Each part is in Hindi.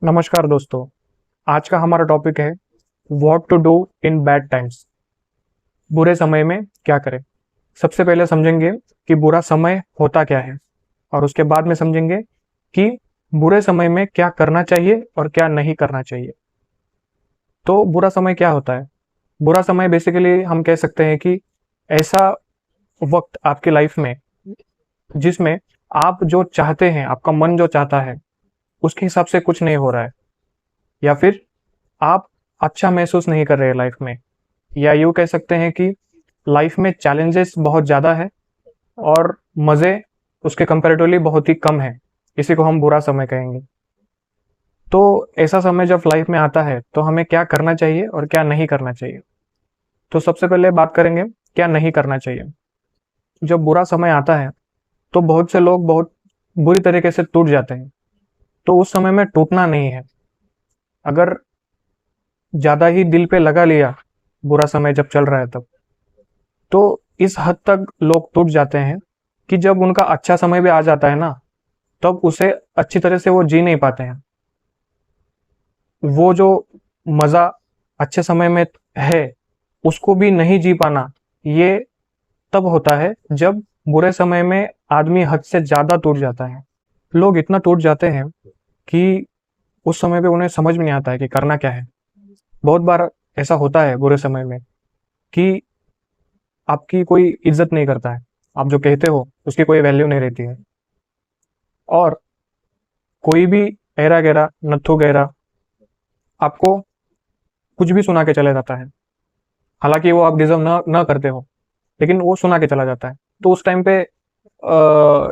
नमस्कार दोस्तों। आज का हमारा टॉपिक है what to do in bad times. बुरे समय में क्या करें। सबसे पहले समझेंगे कि बुरा समय होता क्या है और उसके बाद में समझेंगे कि बुरे समय में क्या करना चाहिए और क्या नहीं करना चाहिए। तो बुरा समय क्या होता है? बुरा समय बेसिकली हम कह सकते हैं कि ऐसा वक्त आपकी लाइफ में जिसमें आप जो चाहते हैं, आपका मन जो चाहता है उसके हिसाब से कुछ नहीं हो रहा है, या फिर आप अच्छा महसूस नहीं कर रहे हैं लाइफ में, या यूँ कह सकते हैं कि लाइफ में चैलेंजेस बहुत ज़्यादा है और मज़े उसके कंपैरेटिवली बहुत ही कम है। इसी को हम बुरा समय कहेंगे। तो ऐसा समय जब लाइफ में आता है तो हमें क्या करना चाहिए और क्या नहीं करना चाहिए। तो सबसे पहले बात करेंगे क्या नहीं करना चाहिए। जब बुरा समय आता है तो बहुत से लोग बहुत बुरी तरीके से टूट जाते हैं। तो उस समय में टूटना नहीं है। अगर ज़्यादा ही दिल पे लगा लिया बुरा समय जब चल रहा है तब, तो इस हद तक लोग टूट जाते हैं कि जब उनका अच्छा समय भी आ जाता है ना, तब उसे अच्छी तरह से वो जी नहीं पाते हैं। वो जो मज़ा अच्छे समय में है उसको भी नहीं जी पाना, ये तब होता है जब बुरे समय में आदमी हद से ज़्यादा टूट जाता है। लोग इतना टूट जाते हैं कि उस समय पे उन्हें समझ में नहीं आता है कि करना क्या है। बहुत बार ऐसा होता है बुरे समय में कि आपकी कोई इज्जत नहीं करता है, आप जो कहते हो उसकी कोई वैल्यू नहीं रहती है, और कोई भी ऐरा गैरा नत्थु गैरा आपको कुछ भी सुना के चला जाता है। हालांकि वो आप डिजर्व न करते हो, लेकिन वो सुना के चला जाता है। तो उस टाइम पे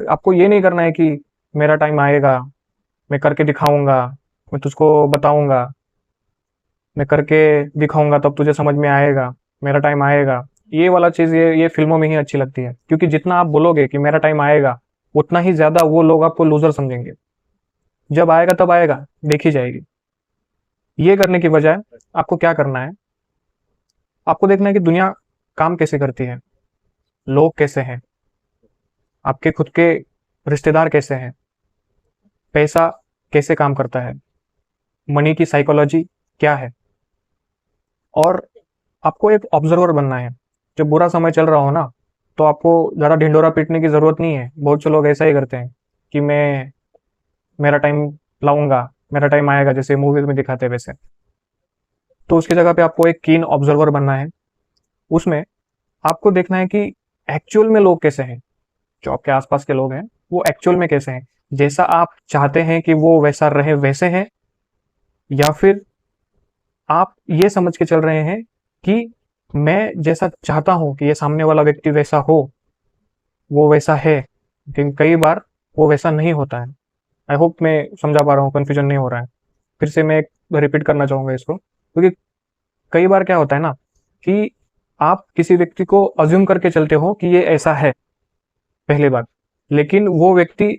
आपको ये नहीं करना है कि मेरा टाइम आएगा, मैं करके दिखाऊंगा, मैं तुझको बताऊंगा, मैं करके दिखाऊंगा तब तुझे समझ में आएगा, मेरा टाइम आएगा। ये वाला चीज़ ये फिल्मों में ही अच्छी लगती है, क्योंकि जितना आप बोलोगे कि मेरा टाइम आएगा उतना ही ज़्यादा वो लोग आपको लूजर समझेंगे। जब आएगा तब आएगा, देखी जाएगी। ये करने की बजाय आपको क्या करना है, आपको देखना है कि दुनिया काम कैसे करती है, लोग कैसे हैं, आपके खुद के रिश्तेदार कैसे हैं, पैसा कैसे काम करता है, मनी की साइकोलॉजी क्या है। और आपको एक ऑब्जर्वर बनना है। जब बुरा समय चल रहा हो ना, तो आपको ज़्यादा ढिंडोरा पीटने की ज़रूरत नहीं है। बहुत से लोग ऐसा ही करते हैं कि मैं मेरा टाइम लाऊंगा, मेरा टाइम आएगा, जैसे मूवीज में दिखाते हैं वैसे। तो उसकी जगह पे आपको एक कीन ऑब्जर्वर बनना है। उसमें आपको देखना है कि एक्चुअल में लोग कैसे हैं, जो आपके आसपास के लोग हैं वो एक्चुअल में कैसे हैं, जैसा आप चाहते हैं कि वो वैसा रहे वैसे हैं, या फिर आप ये समझ के चल रहे हैं कि मैं जैसा चाहता हूं कि ये सामने वाला व्यक्ति वैसा हो, वो वैसा है। लेकिन कई बार वो वैसा नहीं होता है। आई होप मैं समझा पा रहा हूँ, कन्फ्यूजन नहीं हो रहा है। फिर से मैं रिपीट करना चाहूंगा इसको, क्योंकि कई बार क्या होता है ना कि आप किसी व्यक्ति को अज्यूम करके चलते हो कि ये ऐसा है, पहली बात, लेकिन वो व्यक्ति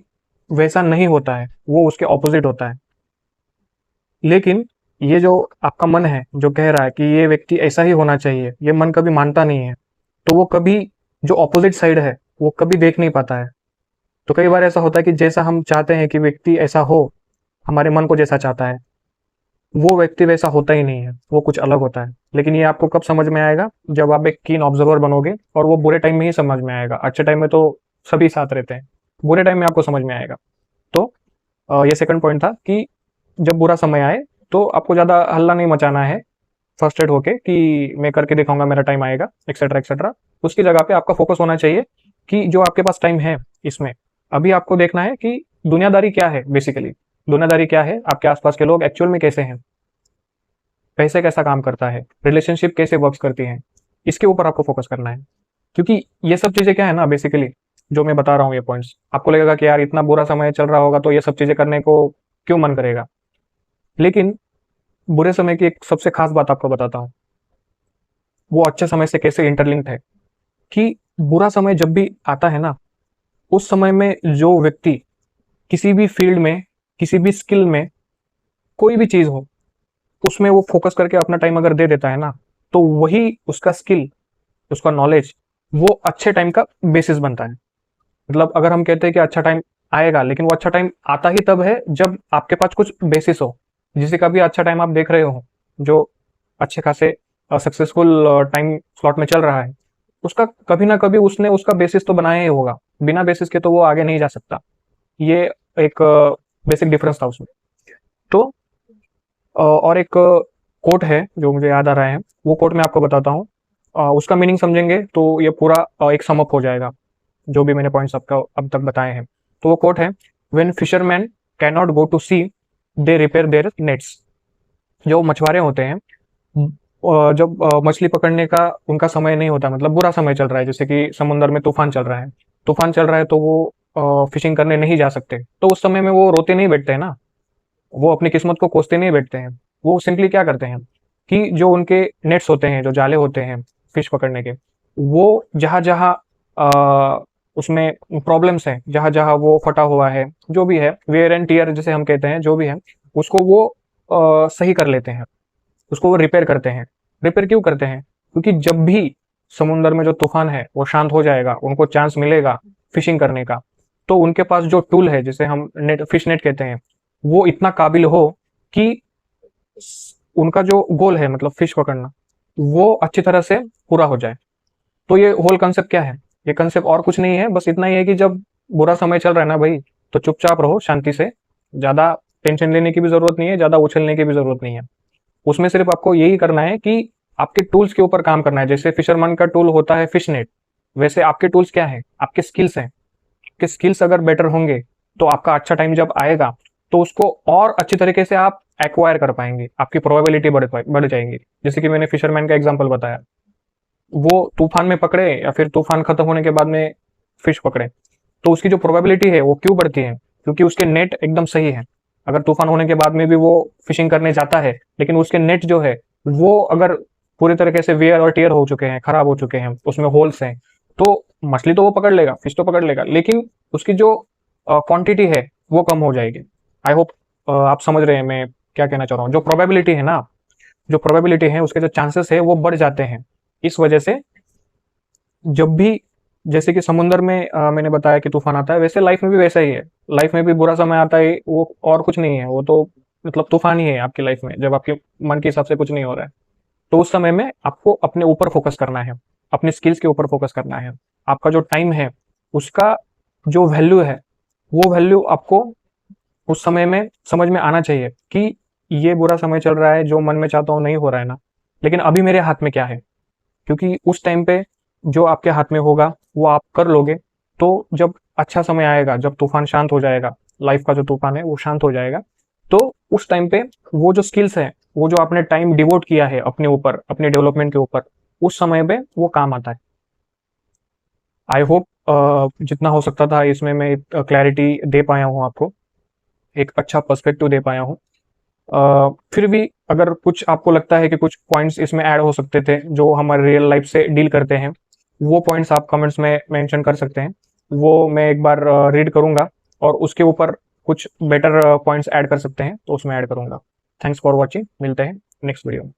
वैसा नहीं होता है, वो उसके ऑपोजिट होता है। लेकिन ये जो आपका मन है जो कह रहा है कि ये व्यक्ति ऐसा ही होना चाहिए, ये मन कभी मानता नहीं है। तो वो कभी जो ऑपोजिट साइड है वो कभी देख नहीं पाता है। तो कई बार ऐसा होता है कि जैसा हम चाहते हैं कि व्यक्ति ऐसा हो, हमारे मन को जैसा चाहता है, वो व्यक्ति वैसा होता ही नहीं है, वो कुछ अलग होता है। लेकिन ये आपको कब समझ में आएगा? जब आप एक कीन ऑब्जर्वर बनोगे, और वो बुरे टाइम में ही समझ में आएगा। अच्छे टाइम में तो सभी साथ रहते हैं, बुरे टाइम में आपको समझ में आएगा। तो ये सेकंड पॉइंट था कि जब बुरा समय आए तो आपको ज़्यादा हल्ला नहीं मचाना है, फ्रस्ट्रेट होके कि मैं करके दिखाऊंगा, मेरा टाइम आएगा, एक्सेट्रा एक्सेट्रा। उसकी जगह पे आपका फोकस होना चाहिए कि जो आपके पास टाइम है इसमें अभी आपको देखना है कि दुनियादारी क्या है। बेसिकली दुनियादारी क्या है, आपके आसपास के लोग एक्चुअल में कैसे हैं, पैसे कैसा काम करता है, रिलेशनशिप कैसे वर्क करती हैं, इसके ऊपर आपको फोकस करना है। क्योंकि ये सब चीज़ें क्या है ना, बेसिकली जो मैं बता रहा हूँ ये पॉइंट्स, आपको लगेगा कि यार इतना बुरा समय चल रहा होगा तो ये सब चीज़ें करने को क्यों मन करेगा। लेकिन बुरे समय की एक सबसे खास बात आपको बताता हूँ, वो अच्छे समय से कैसे इंटरलिंक्ड है। कि बुरा समय जब भी आता है ना, उस समय में जो व्यक्ति किसी भी फील्ड में, किसी भी स्किल में, कोई भी चीज़ हो, उसमें वो फोकस करके अपना टाइम अगर दे देता है ना, तो वही उसका स्किल, उसका नॉलेज, वो अच्छे टाइम का बेसिस बनता है। मतलब अगर हम कहते हैं कि अच्छा टाइम आएगा, लेकिन वो अच्छा टाइम आता ही तब है जब आपके पास कुछ बेसिस हो, जिसे का भी अच्छा टाइम आप देख रहे हो, जो अच्छे खासे सक्सेसफुल टाइम स्लॉट में चल रहा है, उसका कभी ना कभी उसने उसका बेसिस तो बनाया ही होगा। बिना बेसिस के तो वो आगे नहीं जा सकता। ये एक बेसिक डिफरेंस था उसमें। तो और एक कोट है जो मुझे याद आ रहा है, वो कोट मैं आपको बताता हूँ। उसका मीनिंग समझेंगे तो ये पूरा एक समअप हो जाएगा, जो भी मैंने पॉइंट्स आपका अब तक बताए हैं। तो वो कोट है, when fisherman can not go to sea, they repair their nets. जो मछुआरे होते हैं, जब मछली पकड़ने का उनका समय नहीं होता, मतलब बुरा समय चल रहा है, जैसे कि समुद्र में तूफान चल रहा है, तूफान चल रहा है तो वो फिशिंग करने नहीं जा सकते, तो उस समय में वो रोते नहीं बैठते हैं ना, वो अपनी किस्मत को कोसते नहीं बैठते हैं। वो सिंपली क्या करते हैं कि जो उनके नेट्स होते हैं, जो जाले होते हैं फिश पकड़ने के, वो जहाँ जहाँ उसमें प्रॉब्लम्स हैं, जहाँ जहाँ वो फटा हुआ है, जो भी है वेयर एंड टीयर जिसे हम कहते हैं, जो भी है, उसको वो सही कर लेते हैं, उसको वो रिपेयर करते हैं। रिपेयर क्यों करते हैं? क्योंकि जब भी समुंदर में जो तूफान है वो शांत हो जाएगा, उनको चांस मिलेगा फिशिंग करने का, तो उनके पास जो टूल है, जिसे हम नेट, फिश नेट कहते हैं, वो इतना काबिल हो कि उनका जो गोल है, मतलब फिश पकड़ना, वो अच्छी तरह से पूरा हो जाए। तो ये होल कंसेप्ट क्या है? ये कंसेप्ट और कुछ नहीं है, बस इतना ही है कि जब बुरा समय चल रहा है ना भाई, तो चुपचाप रहो शांति से। ज्यादा टेंशन लेने की भी जरूरत नहीं है, ज्यादा उछलने की भी जरूरत नहीं है। उसमें सिर्फ आपको यही करना है कि आपके टूल्स के ऊपर काम करना है। जैसे फिशरमैन का टूल होता है फिश नेट, वैसे आपके टूल्स क्या है? आपके स्किल्स हैं। आपके स्किल्स अगर बेटर होंगे, तो आपका अच्छा टाइम जब आएगा, तो उसको और अच्छी तरीके से आप एक्वायर कर पाएंगे, आपकी प्रोबेबिलिटी बढ़ जाएंगी। जैसे कि मैंने फिशरमैन का एग्जाम्पल बताया, वो तूफान में पकड़े या फिर तूफान खत्म होने के बाद में फिश पकड़े, तो उसकी जो प्रोबेबिलिटी है वो क्यों बढ़ती है? क्योंकि उसके नेट एकदम सही है। अगर तूफान होने के बाद में भी वो फिशिंग करने जाता है, लेकिन उसके नेट जो है वो अगर पूरी तरीके से वेयर और टियर हो चुके हैं, खराब हो चुके हैं, उसमें होल्स हैं, तो मछली तो वो पकड़ लेगा, फिश तो पकड़ लेगा, लेकिन उसकी जो क्वांटिटी है वो कम हो जाएगी। आई होप आप समझ रहे हैं मैं क्या कहना चाह रहा हूँ। जो प्रोबेबिलिटी है ना, जो प्रोबेबिलिटी है, उसके जो चांसेस है वो बढ़ जाते हैं। इस वजह से जब भी, जैसे कि समुंदर में मैंने बताया कि तूफान आता है, वैसे लाइफ में भी वैसा ही है। लाइफ में भी बुरा समय आता है, वो और कुछ नहीं है, वो तो मतलब तूफान ही है आपकी लाइफ में, जब आपके मन के हिसाब से कुछ नहीं हो रहा है। तो उस समय में आपको अपने ऊपर फोकस करना है, अपने स्किल्स के ऊपर फोकस करना है। आपका जो टाइम है, उसका जो वैल्यू है, वो वैल्यू आपको उस समय में समझ में आना चाहिए कि ये बुरा समय चल रहा है, जो मन में चाहता हूँ नहीं हो रहा है ना, लेकिन अभी मेरे हाथ में क्या है। क्योंकि उस टाइम पे जो आपके हाथ में होगा वो आप कर लोगे। तो जब अच्छा समय आएगा, जब तूफान शांत हो जाएगा, लाइफ का जो तूफान है वो शांत हो जाएगा, तो उस टाइम पे वो जो स्किल्स है, वो जो आपने टाइम डिवोट किया है अपने ऊपर, अपने डेवलपमेंट के ऊपर, उस समय पे वो काम आता है। आई होप जितना हो सकता था इसमें मैं क्लैरिटी दे पाया हूँ आपको, एक अच्छा पर्सपेक्टिव दे पाया हूँ। फिर भी अगर कुछ आपको लगता है कि कुछ पॉइंट्स इसमें ऐड हो सकते थे जो हमारे रियल लाइफ से डील करते हैं, वो पॉइंट्स आप कमेंट्स में मेंशन कर सकते हैं। वो मैं एक बार रीड करूंगा, और उसके ऊपर कुछ बेटर पॉइंट्स ऐड कर सकते हैं तो उसमें ऐड करूंगा। थैंक्स फॉर वॉचिंग, मिलते हैं नेक्स्ट वीडियो में।